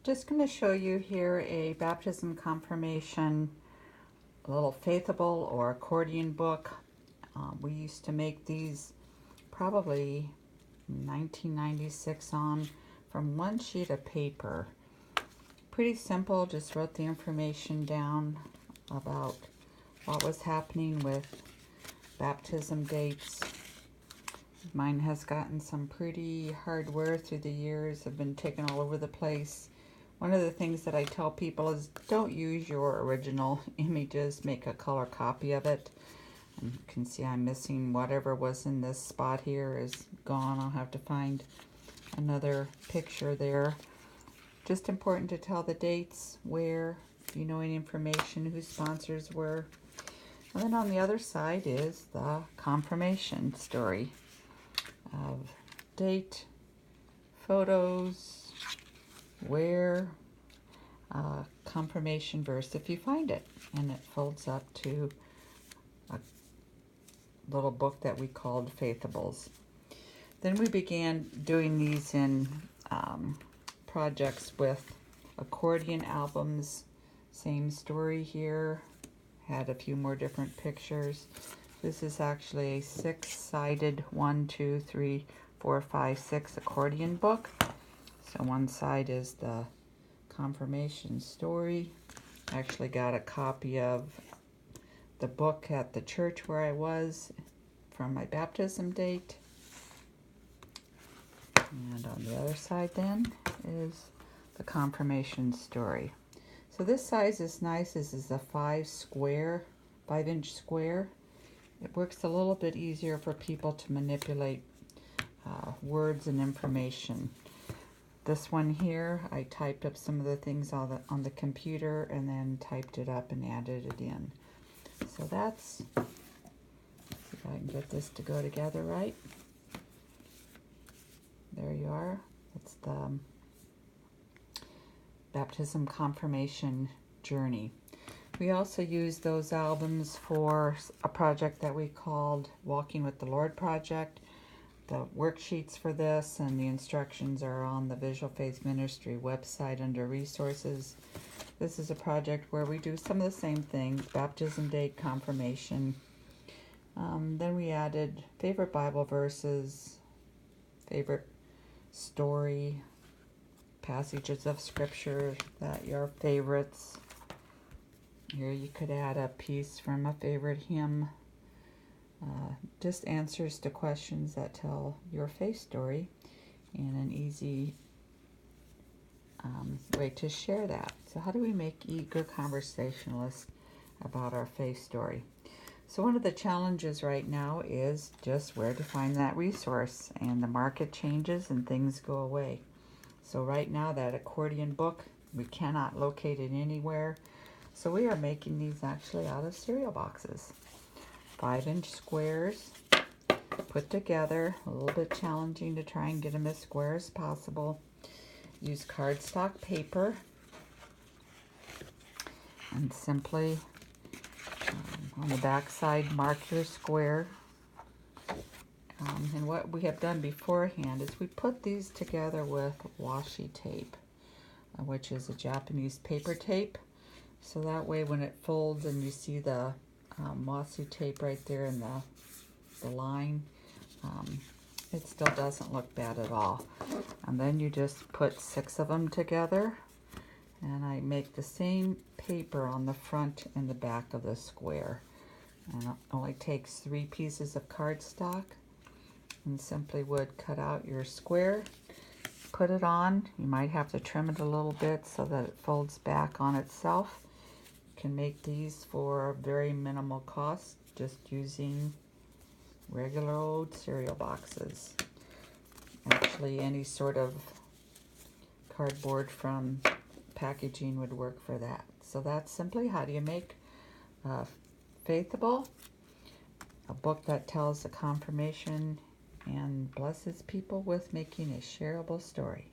Just going to show you here a baptism confirmation, a little faithable or accordion book. We used to make these probably 1996 on from one sheet of paper. Pretty simple, just wrote the information down about what was happening with baptism dates. Mine has gotten some pretty hard wear through the years, have been taken all over the place. One of the things that I tell people is don't use your original images, make a color copy of it. And you can see I'm missing whatever was in this spot here is gone. I'll have to find another picture there. Just important to tell the dates, where, if you know any information, who sponsors were. And then on the other side is the confirmation story of date, photos, where, confirmation verse if you find it, and it folds up to a little book that we called Faithables. Then we began doing these in projects with accordion albums. Same story here, had a few more different pictures. This is actually a 6-sided 1, 2, 3, 4, 5, 6 accordion book. So one side is the confirmation story. I actually got a copy of the book at the church where I was from my baptism date. And on the other side then is the confirmation story. So this size is nice. This is a 5-inch square. It works a little bit easier for people to manipulate words and information. This one here, I typed up some of the things on the computer and then typed it up and added it in. So that's, see if I can get this to go together right. There you are. That's the baptism confirmation journey. We also used those albums for a project that we called Walking with the Lord Project. The worksheets for this and the instructions are on the Visual Faith Ministry website under resources. This is a project where we do some of the same things, baptism date, confirmation. Then we added favorite Bible verses, favorite story, passages of scripture that your favorites. Here you could add a piece from a favorite hymn. Just answers to questions that tell your faith story and an easy way to share that. So how do we make eager conversationalists about our faith story? So one of the challenges right now is just where to find that resource, and the market changes and things go away. So right now that accordion book, we cannot locate it anywhere. So we are making these actually out of cereal boxes. 5-inch squares put together, a little bit challenging to try and get them as square as possible. Use cardstock paper and simply on the back side mark your square. And what we have done beforehand is we put these together with washi tape, which is a Japanese paper tape. So that way when it folds and you see the washi tape right there in the line, it still doesn't look bad at all. And then you just put 6 of them together, and I make the same paper on the front and the back of the square. And it only takes 3 pieces of cardstock, and simply would cut out your square, put it on. You might have to trim it a little bit so that it folds back on itself. Can make these for very minimal cost, just using regular old cereal boxes. Actually, any sort of cardboard from packaging would work for that. So that's simply how do you make Faithable, a book that tells a confirmation and blesses people with making a shareable story.